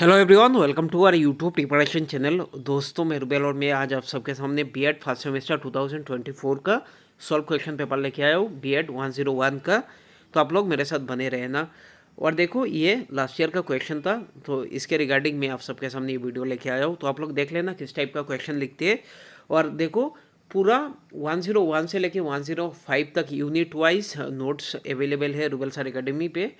Hello everyone, welcome to our YouTube preparation channel. दोस्तों, मैं रुबेल और मैं आज आप सबके सामने बीएड फर्स्ट सेमेस्टर 2024 का सॉल्व क्वेश्चन पेपर लेके आया हूँ, बीएड 101 का। तो आप लोग मेरे साथ बने रहना। और देखो, ये लास्ट ईयर का क्वेश्चन था, तो इसके रिगार्डिंग मैं आप सबके सामने ये वीडियो लेके आया हूँ। तो आप लोग देख लेना किस टाइप का क्वेश्चन लिखते हैं। और देखो, पूरा 101 से लेके 105 तक यूनिट वाइज नोट्स अवेलेबल है रुबेल सर एकेडमी पे।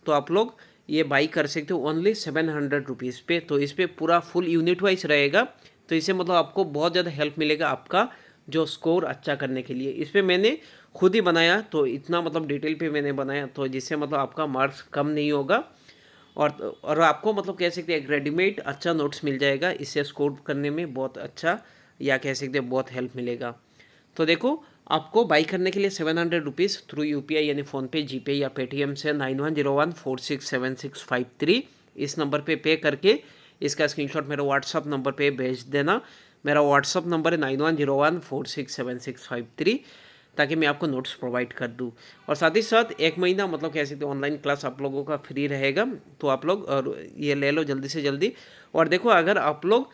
तो आप लोग ये बाई कर सकते हो ओनली 700 रुपीज़ पे। तो इस पर पूरा फुल यूनिट वाइज रहेगा। तो इससे मतलब आपको बहुत ज़्यादा हेल्प मिलेगा आपका जो स्कोर अच्छा करने के लिए। इस पर मैंने खुद ही बनाया, तो इतना मतलब डिटेल पे मैंने बनाया, तो जिससे मतलब आपका मार्क्स कम नहीं होगा। और आपको मतलब कह सकते हैं एक रेडीमेड अच्छा नोट्स मिल जाएगा। इससे स्कोर करने में बहुत अच्छा, या कह सकते हैं बहुत हेल्प मिलेगा। तो देखो, आपको बाई करने के लिए 700 रुपीज़ थ्रू यूपीआई यानी फ़ोनपे, जीपे या पेटीएम से 9101467653 इस नंबर पे करके इसका स्क्रीनशॉट मेरे व्हाट्सअप नंबर पे भेज देना। मेरा व्हाट्सअप नंबर है 9101467653, ताकि मैं आपको नोट्स प्रोवाइड कर दूँ। और साथ ही साथ एक महीना मतलब कह सकते ऑनलाइन क्लास आप लोगों का फ्री रहेगा। तो आप लोग और ये ले लो जल्दी से जल्दी। और देखो, अगर आप लोग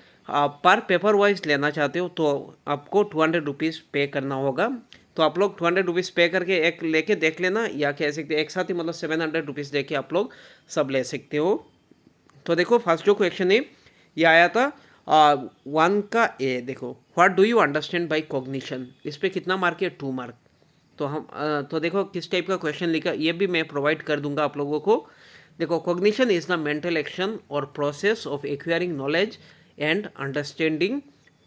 पर पेपर वाइज लेना चाहते हो तो आपको 200 रुपीज़ पे करना होगा। तो आप लोग 200 रुपीज़ पे करके एक लेके देख लेना, या कह सकते एक साथ ही मतलब 700 रुपीज़ देके आप लोग सब ले सकते हो। तो देखो, फर्स्ट जो क्वेश्चन है ये आया था 1 का ए। देखो, what do you understand by cognition. इस पर कितना मार्क है? 2 मार्क। तो तो देखो किस टाइप का क्वेश्चन लिखा, ये भी मैं प्रोवाइड कर दूंगा आप लोगों को। देखो, cognition is the mental action और process of acquiring knowledge and understanding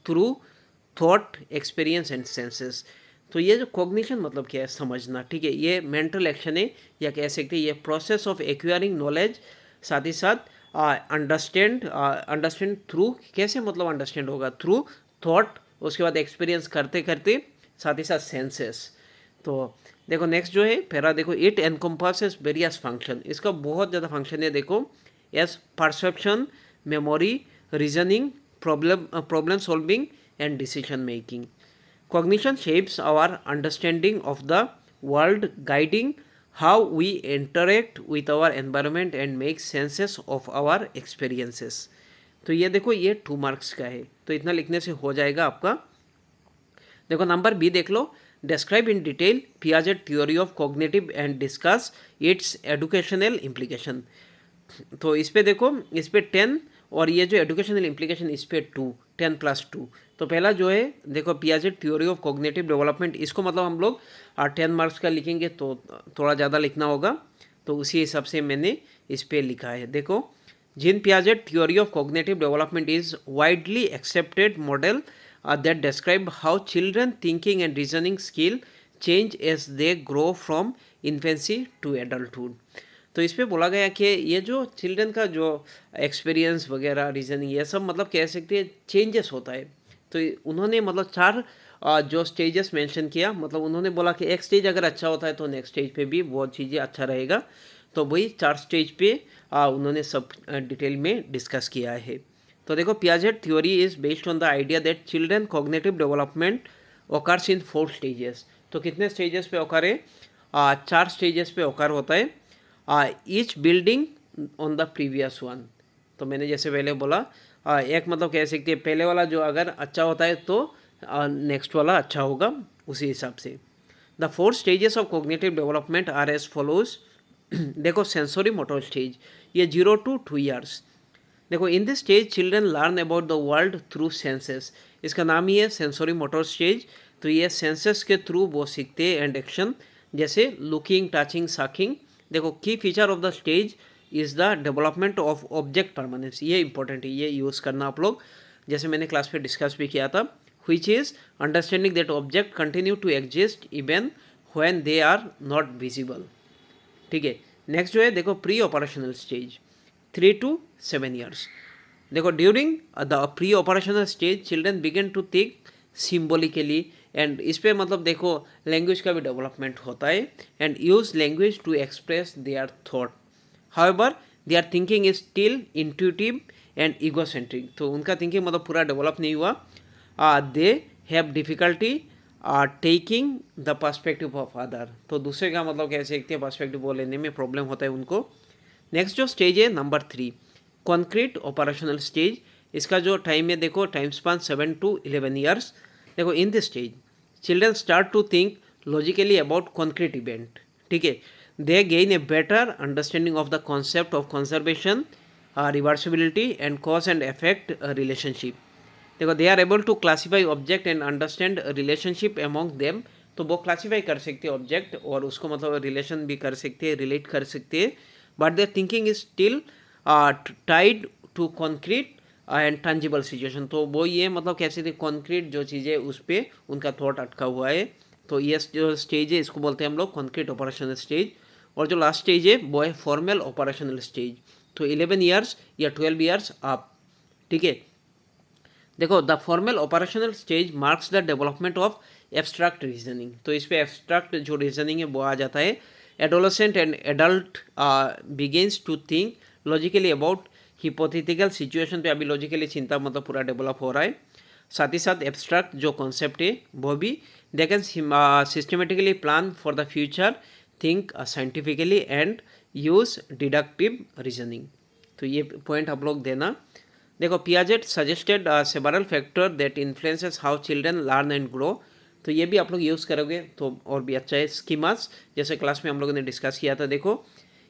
through thought, experience and senses. तो ये जो कॉग्निशन मतलब क्या है, समझना। ठीक है, ये मेंटल एक्शन है, या कह सकते हैं ये प्रोसेस ऑफ एक्वायरिंग नॉलेज। साथ ही साथ अंडरस्टैंड थ्रू, कैसे मतलब अंडरस्टैंड होगा? थ्रू थॉट, उसके बाद एक्सपीरियंस करते करते, साथ ही साथ सेंसेस। तो देखो नेक्स्ट जो है पहला, देखो इट एनकम्पासेस वेरियस फंक्शन। इसका बहुत ज़्यादा फंक्शन है। देखो, S perception, memory, reasoning, problem solving and decision making. Cognition shapes our understanding of the world, guiding how we interact with our environment and make senses of our experiences. तो ये देखो, ये 2 marks का है, तो इतना लिखने से हो जाएगा आपका। देखो नंबर बी देख लो, describe in detail Piaget theory of cognitive and discuss its educational implication. तो इस पे देखो, इस पे 10, और ये जो एजुकेशनल इम्प्लीकेशन इस पे 2, 10+2। तो पहला जो है देखो, Piaget theory of cognitive development, इसको मतलब हम लोग 10 मार्क्स का लिखेंगे तो थोड़ा ज़्यादा लिखना होगा। तो उसी हिसाब से मैंने इस पे लिखा है। देखो, gene Piaget theory of cognitive development is widely accepted model that describe how children thinking and reasoning skill change as they grow from infancy to adulthood। तो इस पे बोला गया कि ये जो चिल्ड्रन का जो एक्सपीरियंस वगैरह, रीजनिंग, ये सब मतलब कह सकते हैं चेंजेस होता है। तो उन्होंने मतलब 4 जो स्टेजेस मेंशन किया, मतलब उन्होंने बोला कि एक स्टेज अगर अच्छा होता है तो नेक्स्ट स्टेज पे भी बहुत चीज़ें अच्छा रहेगा। तो वही 4 स्टेज पे उन्होंने सब डिटेल में डिस्कस किया है। तो देखो, Piaget theory is based on the idea that children cognitive development occurs in 4 stages. तो कितने स्टेजेस पे ओकर है? 4 स्टेजेस पे ओकर होता है, each building on the previous one. तो मैंने जैसे पहले बोला, एक मतलब कह सकते हैं पहले वाला जो अगर अच्छा होता है तो नेक्स्ट वाला अच्छा होगा, उसी हिसाब से। The 4 stages of cognitive development are as follows. देखो, सेंसरी मोटर स्टेज, ये 0 to 2 years। देखो, in this stage children learn about the world through senses. इसका नाम ही है सेंसरी मोटर स्टेज। तो ये सेंसेस के थ्रू वो सीखते हैं एंड एक्शन, जैसे लुकिंग, टचिंग, साकिंग। देखो, की feature of the stage is the development of object permanence. ये इंपॉर्टेंट है, ये यूज़ करना आप लोग, जैसे मैंने क्लास पे डिस्कस भी किया था। Which is understanding that object continue to exist even when they are not visible. ठीक है, नेक्स्ट जो है देखो, pre operational stage, 3 to 7 years। देखो, during the pre operational stage children begin to think symbolically, and इस पे मतलब देखो लैंग्वेज का भी डेवलपमेंट होता है, and use language to express their thought. However their thinking is still intuitive and egocentric. तो उनका थिंकिंग मतलब पूरा डेवलप नहीं हुआ। They have difficulty taking the perspective of other. तो दूसरे का मतलब कह सकते हैं पर्सपेक्टिव वो लेने में प्रॉब्लम होता है उनको। नेक्स्ट जो स्टेज है नंबर 3, कॉन्क्रीट ऑपरेशनल स्टेज, इसका जो टाइम है देखो, टाइम स्पान 7 to 11 ईयर्स। देखो in this stage children start to think logically about concrete event, ठीक है। They gain a better understanding of the concept of conservation, reversibility and cause and effect relationship. देखो they are able to classify object and understand relationship among them, तो वो classify कर सकते हैं object और उसको मतलब रिलेशन भी कर सकते हैं, रिलेट कर सकते हैं, but their thinking is still tied to concrete and tangible situation. तो वो ये मतलब कैसे थे, कॉन्क्रीट जो चीज़ें उस पर उनका थॉट अटका हुआ है। तो ये जो स्टेज है इसको बोलते हैं हम लोग कॉन्क्रीट ऑपरेशनल स्टेज। और जो लास्ट स्टेज है वो है फॉर्मल ऑपरेशनल स्टेज, तो 11 ईयर्स या 12 ईयर्स आप, ठीक है। देखो the formal operational stage marks the development of abstract reasoning, तो इस पे एब्स्ट्रैक्ट जो रीजनिंग है वो आ जाता है। Adolescent and adult begins to think logically about hypothetical situation, पे अभी लॉजिकली चिंता मतलब पूरा डेवलप हो रहा है। साथ ही साथ एब्स्ट्रैक्ट जो कॉन्सेप्ट है वो भी they can systematically plan for the future, think scientifically and use deductive reasoning. तो ये पॉइंट आप लोग देना। देखो Piaget suggested several factor that influences how children learn and grow, तो ये भी आप लोग यूज़ करोगे तो और भी अच्छा है। स्कीमास जैसे क्लास में हम लोगों ने डिस्कस किया था, देखो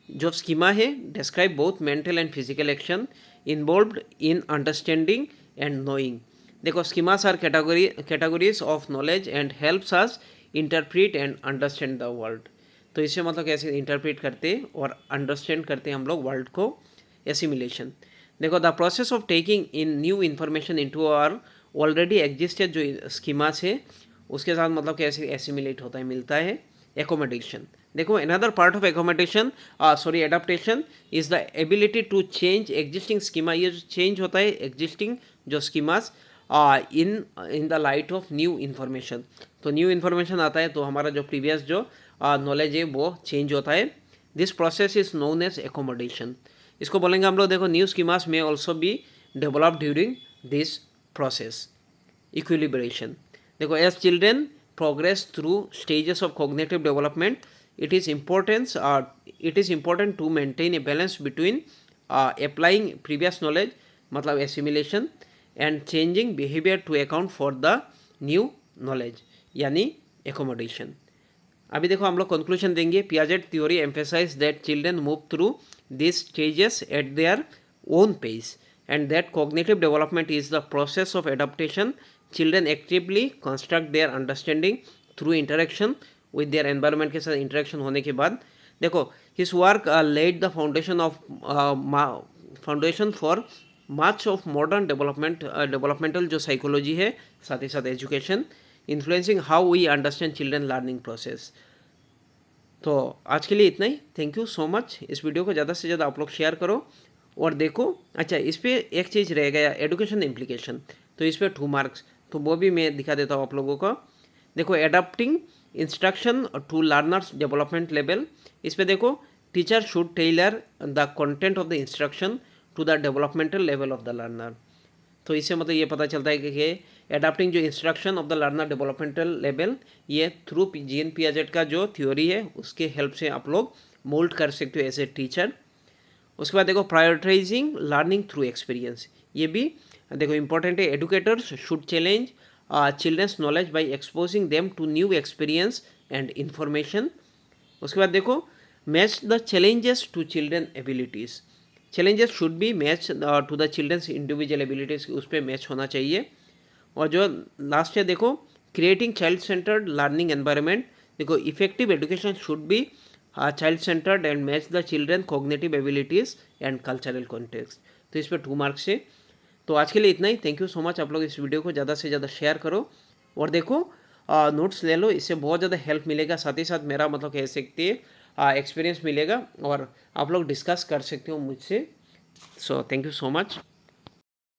जो स्कीमा है describe both mental and physical action involved in understanding and knowing. देखो schemas are categories of knowledge and helps us interpret and understand the world, तो इससे मतलब कैसे इंटरप्रीट करते और अंडरस्टैंड करते हम लोग वर्ल्ड को, एसिमिलेशन। देखो the process of taking in new information into our already existed जो स्कीमास है उसके साथ मतलब कैसे एसिमिलेट होता है, मिलता है। एकोमोडेशन, देखो another part of accommodation adaptation is the ability to change existing schema, ये जो चेंज होता है एग्जिस्टिंग जो schemas in the light of new information, तो न्यू इन्फॉर्मेशन आता है तो हमारा जो प्रीवियस जो नॉलेज है वो चेंज होता है। This process is known as accommodation, इसको बोलेंगे हम लोग। देखो new schemas may also be develop during this process. Equilibration, देखो as children progress through stages of cognitive development it is important to maintain a balance between applying previous knowledge मतलब assimilation and changing behavior to account for the new knowledge यानी accommodation। अभी देखो हम लोग conclusion देंगे। Piaget theory emphasize that children move through this stages at their own pace and that cognitive development is the process of adaptation. Children actively construct their understanding through interaction with their environment के साथ interaction होने के बाद। देखो his work led the foundation for much of modern developmental जो psychology है, साथ ही साथ education, influencing how we understand children learning process. तो आज के लिए इतना ही, थैंक यू सो मच। इस वीडियो को ज़्यादा से ज़्यादा आप लोग शेयर करो और देखो। अच्छा इस पर एक चीज़ रह गया, एडुकेशन इम्प्लीकेशन, तो इस पर 2 मार्क्स, तो वो भी मैं दिखा देता हूँ आप लोगों को। देखो adapting instruction to learners development level, इस पर देखो teacher should tailor the content of the instruction to the developmental level of the learner. तो इससे मतलब ये पता चलता है कि एडाप्टिंग जो instruction of the learner developmental level, ये थ्रू जीएन पियाजेट का जो थ्योरी है उसके हेल्प से आप लोग मोल्ड कर सकते हो एज ए टीचर। उसके बाद देखो प्रायोरिटाइजिंग लर्निंग थ्रू एक्सपीरियंस, ये भी देखो इंपॉर्टेंट है। Educators should challenge children's knowledge by exposing them to new experience and information. उसके बाद देखो match the challenges to children abilities, challenges should be match to the children's individual abilities, उस पर match होना चाहिए। और जो लास्ट है देखो creating child centred learning environment, देखो effective education should be child centred and match the children cognitive abilities and cultural context, तो इस पर 2 मार्क्स है। तो आज के लिए इतना ही, थैंक यू सो मच। आप लोग इस वीडियो को ज़्यादा से ज़्यादा शेयर करो और देखो नोट्स ले लो, इससे बहुत ज़्यादा हेल्प मिलेगा। साथ ही साथ मेरा मतलब कह सकते हैं एक्सपीरियंस मिलेगा और आप लोग डिस्कस कर सकते हो मुझसे। So thank you so much.